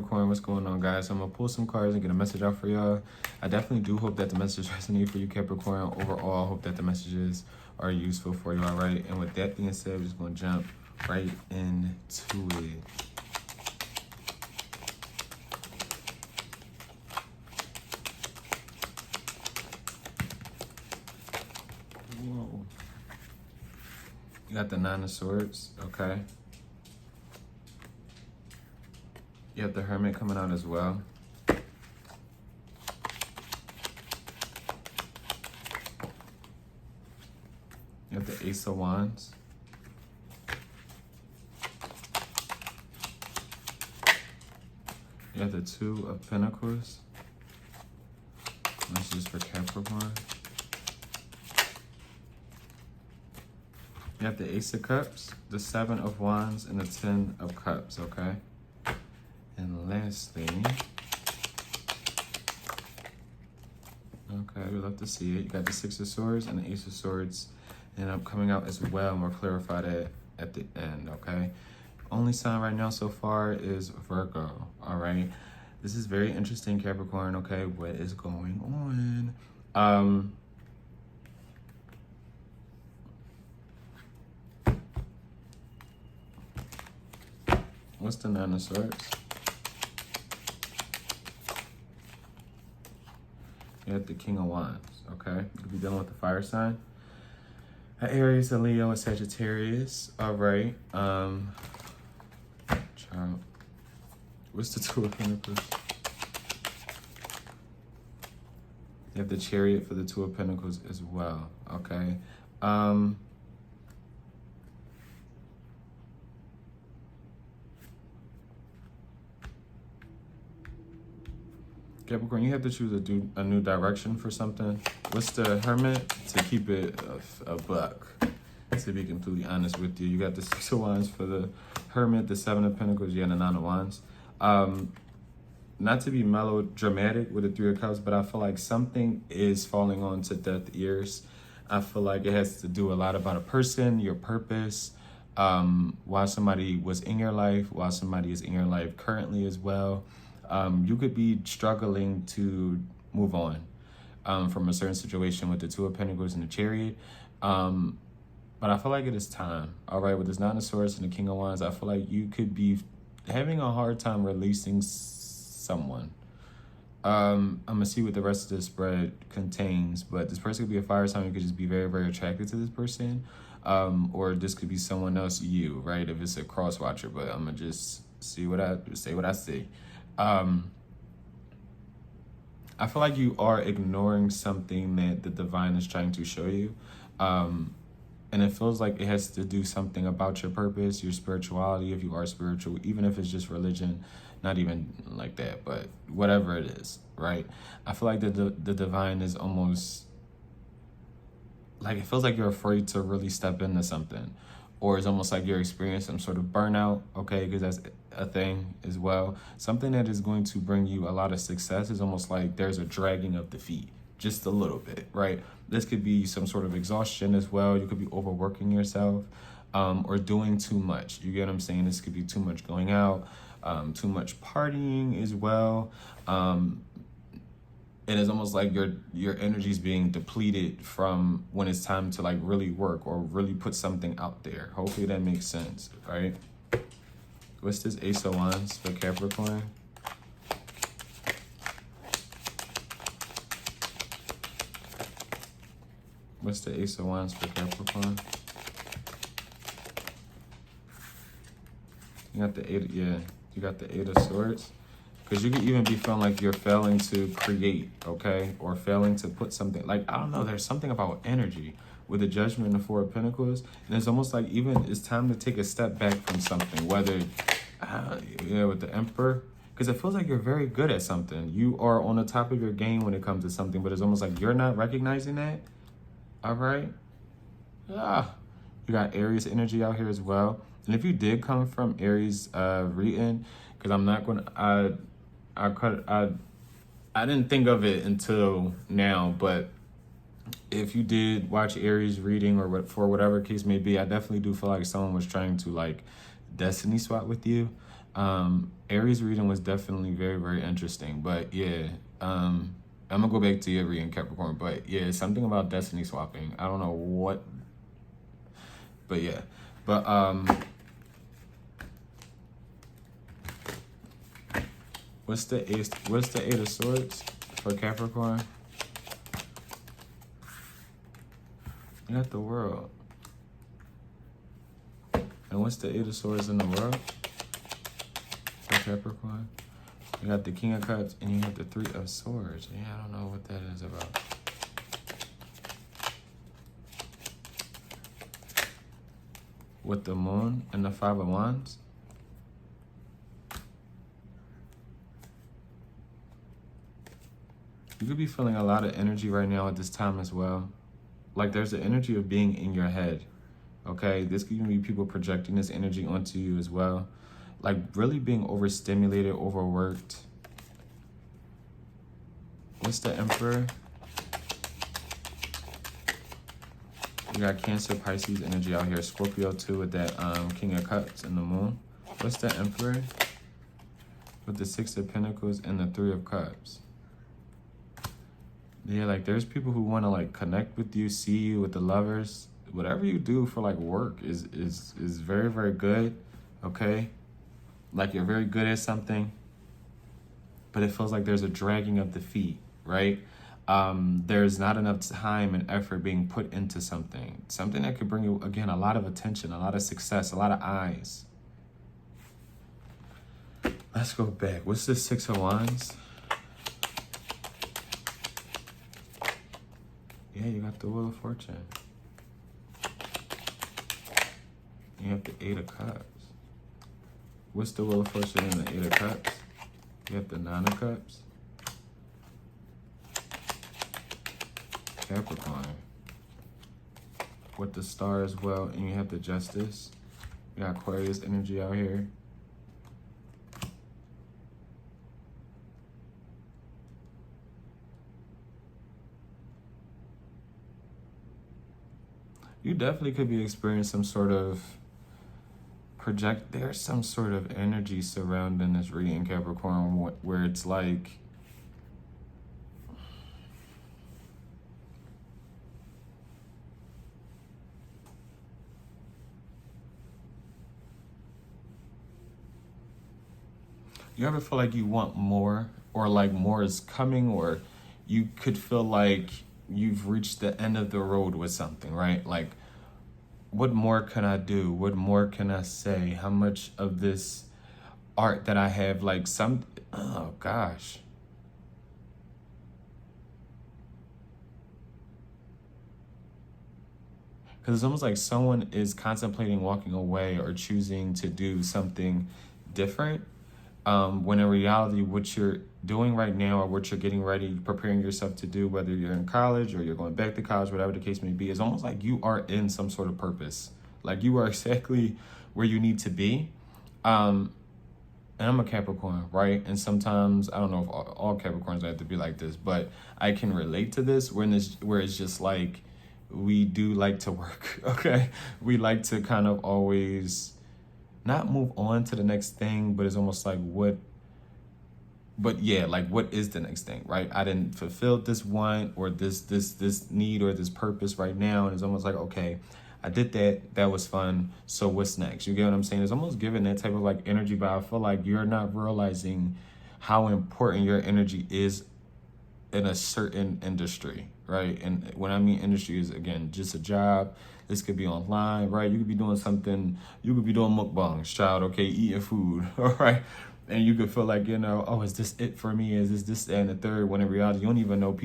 Capricorn, what's going on, guys? I'm gonna pull some cards and get a message out for y'all. I definitely do hope that the message resonates for you, Capricorn. Overall, I hope that the messages are useful for you, all right? And with that being said, we're just gonna jump right into it. Whoa. You got the Nine of Swords, okay? You have the Hermit coming out as well. You have the Ace of Wands. You have the Two of Pentacles. This is for Capricorn. You have the Ace of Cups, the Seven of Wands, and the Ten of Cups, okay? And lastly, okay, we love to see it. You got the Six of Swords and the Ace of Swords, and I'm coming out as well, and we'll clarify that at the end, okay? Only sign right now so far is Virgo, all right? This is very interesting, Capricorn, okay? What is going on? What's the Nine of Swords? You have the King of Wands, okay? You could be dealing with the fire sign. A Aries, a Leo, a Sagittarius. All right. Child. What's the Two of Pentacles? You have the Chariot for the Two of Pentacles as well, okay? Capricorn, you have to choose a new direction for something. What's the Hermit? To keep it a buck, to be completely honest with you. You got the Six of Wands for the Hermit, the Seven of Pentacles, you got the Nine of Wands. Not to be melodramatic with the Three of Cups, but I feel like something is falling onto deaf ears. I feel like it has to do a lot about a person, your purpose, why somebody was in your life, why somebody is in your life currently as well. You could be struggling to move on from a certain situation with the Two of Pentacles and the Chariot. But I feel like it is time. All right, with this Nine of Swords and the King of Wands, I feel like you could be having a hard time releasing someone. I'm going to see what the rest of the spread contains, but this person could be a fire sign. You could just be very, very attracted to this person. Or this could be someone else, you, right? If it's a cross watcher, but I'm going to just say what I see. I feel like you are ignoring something that the divine is trying to show you. And it feels like it has to do something about your purpose, your spirituality, if you are spiritual, even if it's just religion, not even like that, but whatever it is, right? I feel like the divine is almost like, it feels like you're afraid to really step into something, or it's almost like you're experiencing some sort of burnout, okay, because that's a thing as well. Something that is going to bring you a lot of success is almost like there's a dragging of the feet, just a little bit, right? This could be some sort of exhaustion as well. You could be overworking yourself, or doing too much. You get what I'm saying? This could be too much going out, too much partying as well. It is almost like your energy is being depleted from when it's time to like really work or really put something out there. Hopefully that makes sense, right? What's this Ace of Wands for Capricorn? What's the Ace of Wands for Capricorn? You got the Eight, yeah, you got the Eight of Swords. Because you could even be feeling like you're failing to create, okay? Or failing to put something, like, I don't know, there's something about energy with the Judgment and the Four of Pentacles. And it's almost like even it's time to take a step back from something, whether, with the Emperor. Because it feels like you're very good at something. You are on the top of your game when it comes to something, but it's almost like you're not recognizing that. All right? You got Aries energy out here as well. And if you did come from Aries reading, because I'm not going to, I didn't think of it until now, but if you did watch Aries reading or for whatever case may be, I definitely do feel like someone was trying to like destiny swap with you. Aries reading was definitely very, very interesting. But yeah, I'm gonna go back to your reading, Capricorn. But yeah, something about destiny swapping. I don't know what, but yeah. But what's the Eight of Swords for Capricorn? You got the World. And what's the Eight of Swords in the World for Capricorn? You got the King of Cups and you got the Three of Swords. Yeah, I don't know what that is about. With the Moon and the Five of Wands. You could be feeling a lot of energy right now at this time as well. Like there's the energy of being in your head. Okay, this could even be people projecting this energy onto you as well. Like really being overstimulated, overworked. What's the Emperor? You got Cancer, Pisces energy out here. Scorpio too with that King of Cups and the Moon. What's the Emperor? With the Six of Pentacles and the Three of Cups. Yeah, like there's people who want to like connect with you, see you with the Lovers. Whatever you do for like work is very, very good. Okay? Like you're very good at something, but it feels like there's a dragging of the feet, right? There's not enough time and effort being put into something that could bring you, again, a lot of attention, a lot of success, a lot of eyes. Let's go back. What's the Six of Wands? Yeah, you got the Wheel of Fortune. You have the Eight of Cups. What's the Wheel of Fortune and the Eight of Cups? You have the Nine of Cups. Capricorn. With the Star as well, and you have the Justice. You got Aquarius energy out here. You definitely could be experiencing some sort of there's some sort of energy surrounding this reading, Capricorn, where it's like you ever feel like you want more, or like more is coming, or you could feel like you've reached the end of the road with something, right? Like, what more can I do? What more can I say? How much of this art that I have, like oh gosh. Because it's almost like someone is contemplating walking away or choosing to do something different. When in reality, what you're doing right now or what you're getting ready, preparing yourself to do, whether you're in college or you're going back to college, whatever the case may be, is almost like you are in some sort of purpose. Like you are exactly where you need to be. And I'm a Capricorn, right? And sometimes, I don't know if all Capricorns have to be like this, but I can relate to this where it's just like, we do like to work, okay? We like to kind of always not move on to the next thing, but it's almost like what is the next thing, right? I didn't fulfill this want or this need or this purpose right now. And it's almost like, okay, I did that was fun. So what's next? You get what I'm saying? It's almost giving that type of like energy, but I feel like you're not realizing how important your energy is in a certain industry, right? And when I mean industry is, again, just a job. This could be online, right? You could be doing something, you could be doing mukbangs, child, okay, eating food, all right? And you could feel like, oh, is this it for me? Is this, and the third? When in reality, you don't even know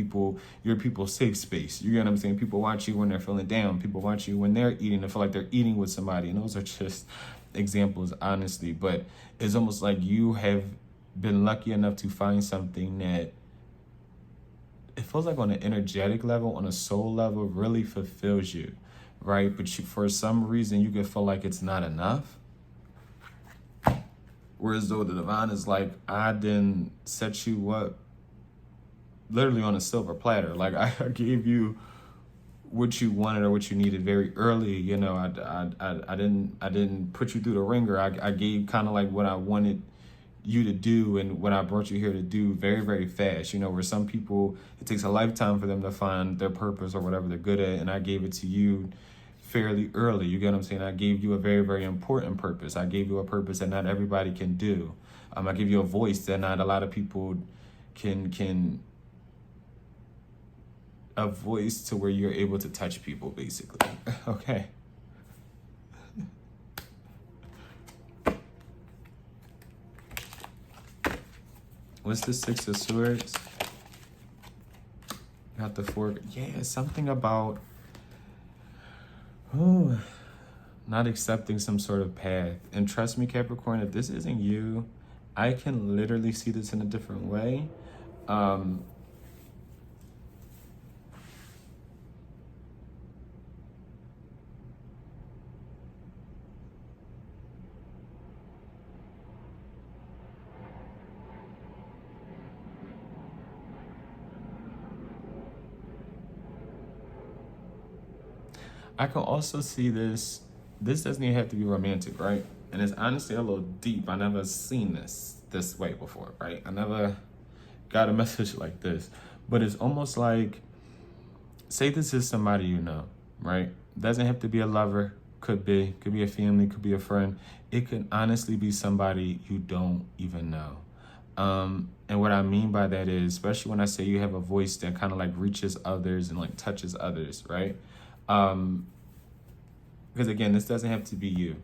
your people's safe space. You get what I'm saying? People watch you when they're feeling down. People watch you when they're eating. They feel like they're eating with somebody. And those are just examples, honestly. But it's almost like you have been lucky enough to find something that it feels like on an energetic level, on a soul level, really fulfills you, right? But for some reason, you could feel like it's not enough. Whereas though the divine is like, I didn't set you up literally on a silver platter. Like I gave you what you wanted or what you needed very early. You know, I didn't put you through the ringer. I gave kind of like what I wanted you to do and what I brought you here to do very, very fast. You know, where some people, it takes a lifetime for them to find their purpose or whatever they're good at, and I gave it to you fairly early. You get what I'm saying? I gave you a very, very important purpose. I gave you a purpose that not everybody can do. I give you a voice that not a lot of people can a voice to where you're able to touch people, basically. Okay. What's the Six of Swords? Got the Four. Yeah, something about not accepting some sort of path. And trust me, Capricorn, if this isn't you, I can literally see this in a different way. I can also see this. This doesn't even have to be romantic, right? And it's honestly a little deep. I never seen this way before, right? I never got a message like this. But it's almost like, say this is somebody you know, right? Doesn't have to be a lover. Could be a family, could be a friend. It could honestly be somebody you don't even know. And what I mean by that is, especially when I say you have a voice that kind of like reaches others and like touches others, right? Because again, this doesn't have to be you,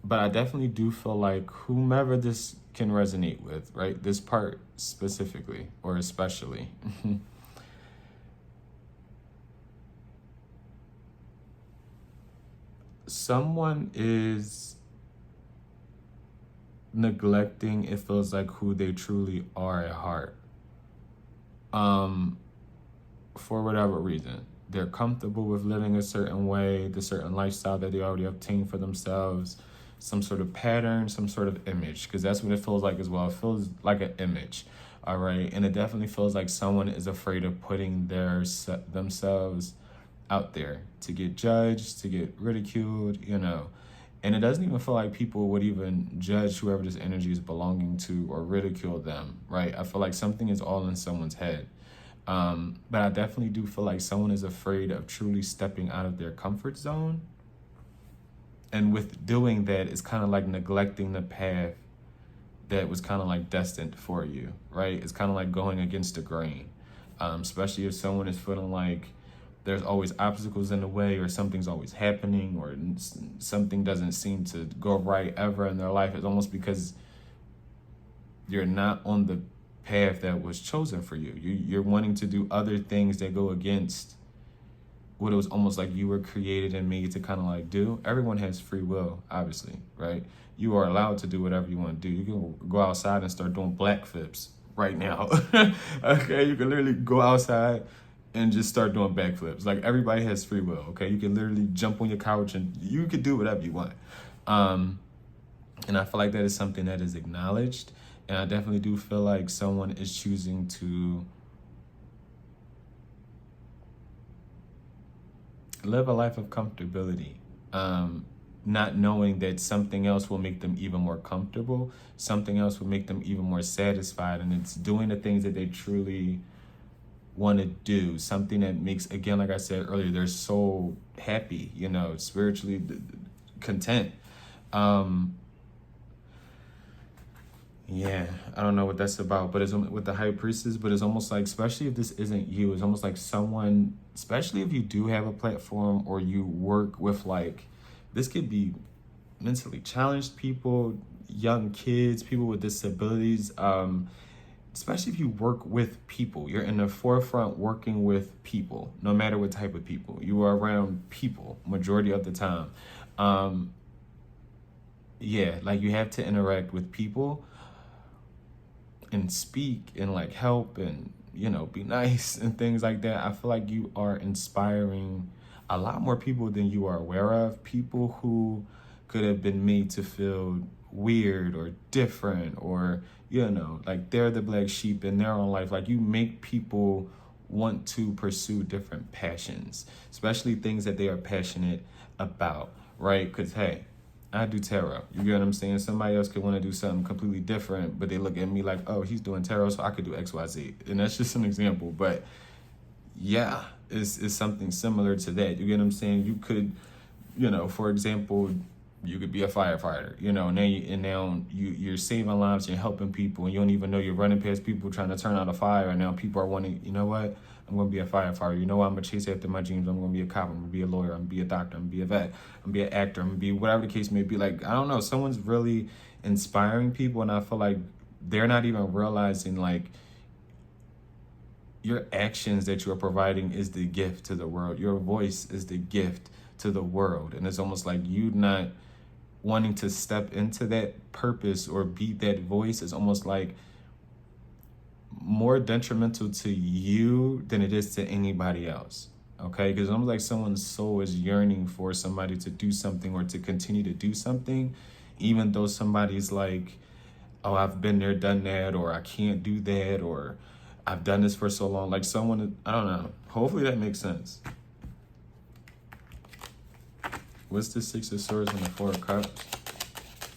but I definitely do feel like whomever this can resonate with, right? This part specifically or especially. Someone is neglecting, it feels like, who they truly are at heart. For whatever reason. They're comfortable with living a certain way, the certain lifestyle that they already obtained for themselves, some sort of pattern, some sort of image, because that's what it feels like as well. It feels like an image, all right? And it definitely feels like someone is afraid of putting themselves out there to get judged, to get ridiculed, you know. And it doesn't even feel like people would even judge whoever this energy is belonging to or ridicule them, right? I feel like something is all in someone's head. But I definitely do feel like someone is afraid of truly stepping out of their comfort zone. And with doing that, it's kind of like neglecting the path that was kind of like destined for you, right? It's kind of like going against the grain, especially if someone is feeling like there's always obstacles in the way, or something's always happening, or something doesn't seem to go right ever in their life. It's almost because you're not on the path that was chosen for you. You're wanting to do other things that go against what it was almost like you were created and made to kind of like do. Everyone has free will, obviously, right? You are allowed to do whatever you want to do. You can go outside and start doing black flips right now. Okay, you can literally go outside and just start doing backflips. Like, everybody has free will, okay? You can literally jump on your couch and you can do whatever you want. And I feel like that is something that is acknowledged. And I definitely do feel like someone is choosing to live a life of comfortability, not knowing that something else will make them even more comfortable, something else will make them even more satisfied, and it's doing the things that they truly want to do, something that makes, again, like I said earlier, they're so happy, you know, spiritually content. Yeah, I don't know what that's about, but it's with the High Priestess, but it's almost like, especially if this isn't you, it's almost like someone, especially if you do have a platform or you work with, like, this could be mentally challenged people, young kids, people with disabilities, especially if you work with people, you're in the forefront working with people, no matter what type of people. You are around people majority of the time. Yeah, like, you have to interact with people and speak and like help and, you know, be nice and things like that. I feel like you are inspiring a lot more people than you are aware of. People who could have been made to feel weird or different, or, you know, like they're the black sheep in their own life. Like, you make people want to pursue different passions, especially things that they are passionate about, right? Because, hey, I do tarot. You get what I'm saying? Somebody else could want to do something completely different, but they look at me like, oh, he's doing tarot, so I could do X, Y, Z. And that's just an example. But yeah, it's something similar to that. You get what I'm saying? You could, for example, you could be a firefighter, and now you're saving lives, you're helping people, and you don't even know you're running past people trying to turn out a fire, and now people are wanting, you know what? I'm going to be a firefighter. You know what? I'm going to chase after my dreams. I'm going to be a cop. I'm going to be a lawyer. I'm going to be a doctor. I'm going to be a vet. I'm going to be an actor. I'm going to be whatever the case may be. Like, I don't know. Someone's really inspiring people, and I feel like they're not even realizing, like, your actions that you're providing is the gift to the world. Your voice is the gift to the world. And it's almost like you not wanting to step into that purpose or be that voice is almost like more detrimental to you than it is to anybody else. Okay? Because it's almost like someone's soul is yearning for somebody to do something or to continue to do something, even though somebody's like, oh, I've been there, done that, or I can't do that, or I've done this for so long. Like someone, I don't know. Hopefully that makes sense. What's the Six of Swords and the Four of Cups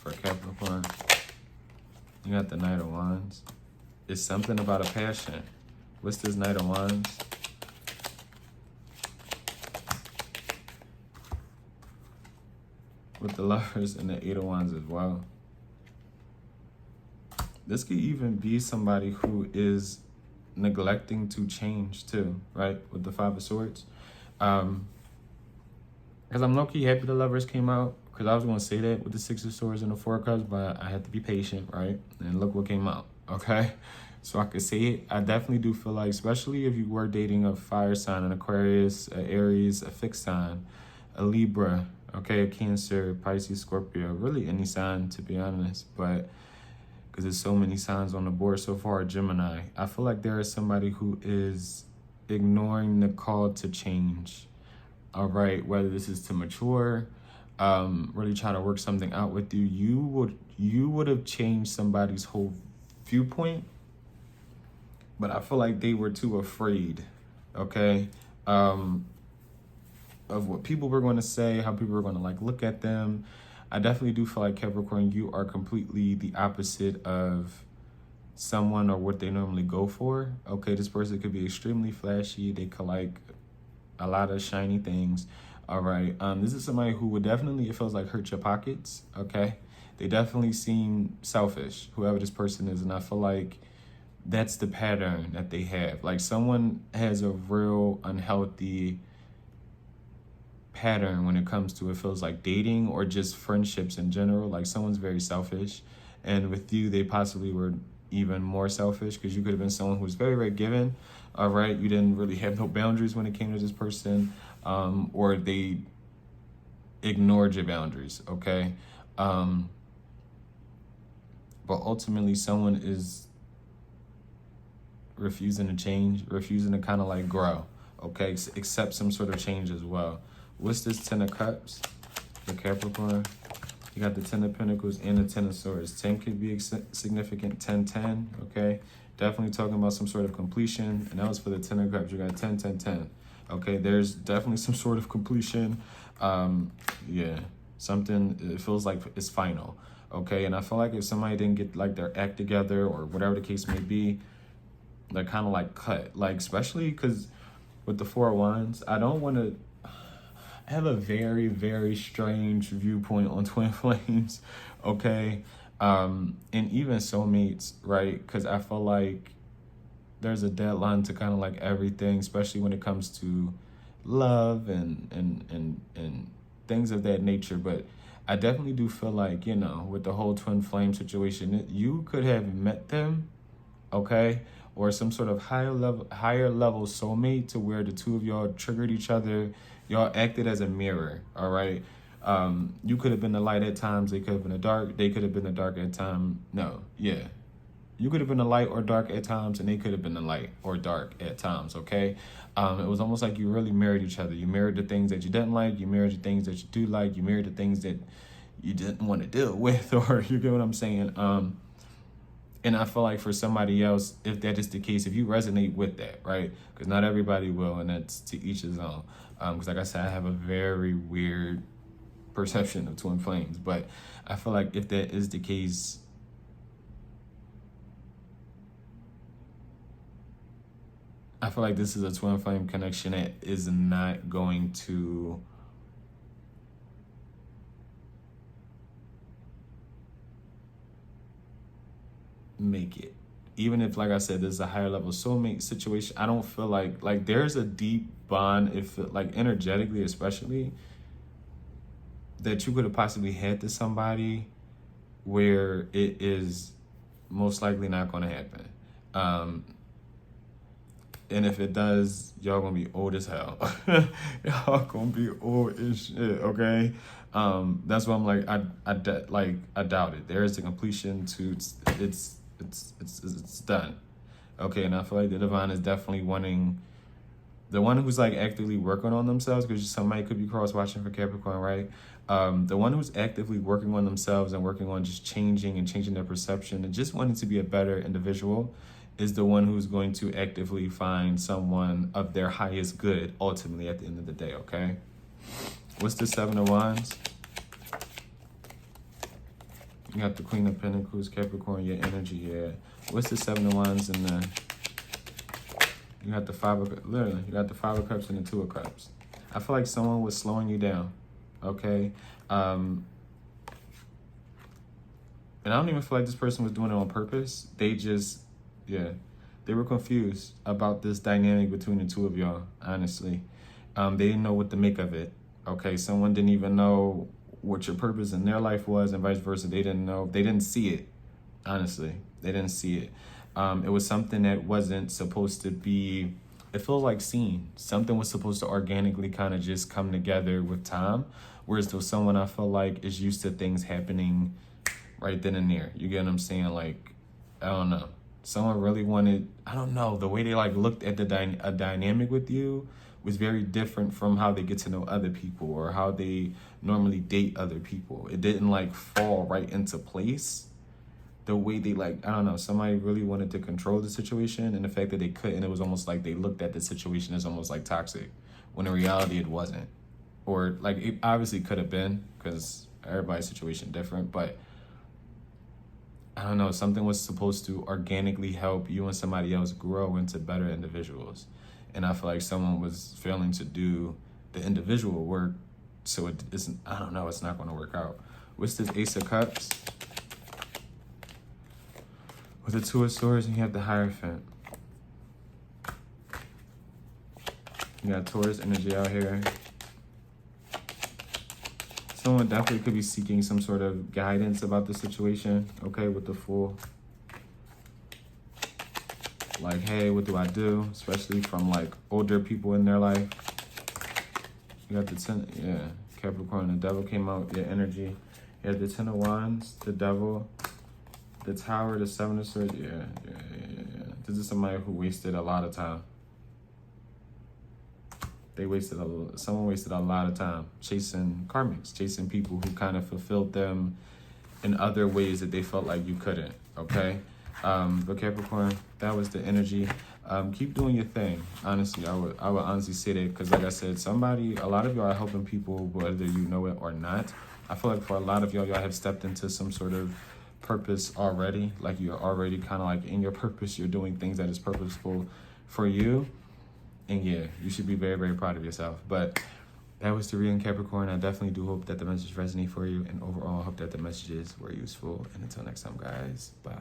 for Capricorn? You got the Knight of Wands. It's something about a passion. What's this Knight of Wands? With the Lovers and the Eight of Wands as well. This could even be somebody who is neglecting to change too, right? With the Five of Swords. Because I'm low-key happy the Lovers came out, because I was going to say that with the Six of Swords and the Four of Cups, but I had to be patient, right? And look what came out, okay? So I could say it. I definitely do feel like, especially if you were dating a fire sign, an Aquarius, an Aries, a fixed sign, a Libra, okay, a Cancer, Pisces, Scorpio, really any sign, to be honest, but because there's so many signs on the board so far, Gemini, I feel like there is somebody who is ignoring the call to change. All right, whether this is to mature, really try to work something out with you, you would have changed somebody's whole viewpoint, but I feel like they were too afraid, okay, of what people were going to say, how people were going to like look at them. I definitely do feel like Capricorn, you are completely the opposite of someone or what they normally go for. Okay, this person could be extremely flashy. They could like a lot of shiny things. All right, this is somebody who would definitely, it feels like, hurt your pockets. Okay, they definitely seem selfish, whoever this person is, and I feel like that's the pattern that they have. Like someone has a real unhealthy pattern when it comes to, it feels like, dating or just friendships in general. Like someone's very selfish, and with you they possibly were even more selfish, because you could have been someone who was very, very giving. All right, you didn't really have no boundaries when it came to this person, or they ignored your boundaries. Okay, but ultimately someone is refusing to change, refusing to kind of like grow. Okay, accept some sort of change as well. What's this Ten of Cups for Capricorn? You got the Ten of Pentacles and the Ten of Swords. 10 could be significant, 10-10, okay? Definitely talking about some sort of completion, and that was for the Ten of Cups. You got 10-10-10, okay? There's definitely some sort of completion. Yeah, something, it feels like it's final, okay? And I feel like if somebody didn't get like their act together or whatever the case may be, they're kind of like cut. Like, especially because with the Four of Wands, I don't want to, I have a very, very strange viewpoint on twin flames, okay? And even soulmates, right? Because I feel like there's a deadline to kind of like everything, especially when it comes to love and things of that nature. But I definitely do feel like, you know, with the whole twin flame situation, you could have met them, okay? Or some sort of higher level soulmate, to where the two of y'all triggered each other. Y'all acted as a mirror, all right? You could have been the light at times. They could have been the dark. They could have been the dark at times. No, yeah. You could have been the light or dark at times, and they could have been the light or dark at times, okay? It was almost like you really mirrored each other. You mirrored the things that you didn't like. You mirrored the things that you do like. You mirrored the things that you didn't want to deal with, or you get what I'm saying? And I feel like for somebody else, if that is the case, if you resonate with that, right? Because not everybody will, and that's to each his own. Because like I said, I have a very weird perception of twin flames. But I feel like if that is the case, I feel like this is a twin flame connection that is not going to make it. Even if, like I said, there's a higher level soulmate situation, I don't feel like there's a deep bond, if like energetically especially, that you could have possibly had to somebody where it is most likely not going to happen. And if it does, y'all gonna be old as hell. Y'all gonna be old as shit, okay? That's why I'm like, I doubt it. There is a completion to it's done. Okay, and I feel like the divine is definitely wanting the one who's like actively working on themselves, because somebody could be cross watching for Capricorn, right? The one who's actively working on themselves and working on just changing their perception and just wanting to be a better individual is the one who's going to actively find someone of their highest good ultimately at the end of the day, okay? What's the Seven of Wands? You got the Queen of Pentacles, Capricorn, your energy, yeah. What's the Seven of Wands and the... You got the literally, you got the Five of Cups and the Two of Cups. I feel like someone was slowing you down, okay? And I don't even feel like this person was doing it on purpose. They just, yeah, they were confused about this dynamic between the two of y'all, honestly. They didn't know what to make of it, okay? Someone didn't even know what your purpose in their life was and vice versa. They didn't see it, honestly. They didn't see it. It was something that wasn't supposed to be, it feels like seen. Something was supposed to organically kind of just come together with time. Whereas though someone I feel like is used to things happening right then and there. You get what I'm saying? Like, I don't know. Someone really wanted, I don't know, the way they like looked at a dynamic with you was very different from how they get to know other people or how they normally date other people. It didn't like fall right into place the way they like, I don't know, somebody really wanted to control the situation, and the fact that they couldn't, it was almost like they looked at the situation as almost like toxic, when in reality it wasn't. Or like it obviously could have been, because everybody's situation different, but I don't know, something was supposed to organically help you and somebody else grow into better individuals. And I feel like someone was failing to do the individual work, so it isn't, I don't know, it's not going to work out. What's this Ace of Cups? With the Two of Swords, and you have the Hierophant. You got Taurus energy out here. Someone definitely could be seeking some sort of guidance about the situation, okay, with the Fool. Like, hey, what do I do? Especially from like older people in their life. You got the Ten, yeah, Capricorn, the Devil came out, your energy. You have the Ten of Wands, the Devil, the Tower, the Seven of Swords, yeah. This is somebody who wasted a lot of time. Someone wasted a lot of time chasing karmics, chasing people who kind of fulfilled them in other ways that they felt like you couldn't, okay? But Capricorn, that was the energy. Keep doing your thing, honestly. I would honestly say that, because like I said, a lot of y'all are helping people, whether you know it or not. I feel like for a lot of y'all have stepped into some sort of purpose already. Like you're already kind of like in your purpose. You're doing things that is purposeful for you. And yeah, you should be very, very proud of yourself. But that was the reading, Capricorn. I definitely do hope that the message resonates for you. And overall, I hope that the messages were useful. And until next time, guys, bye.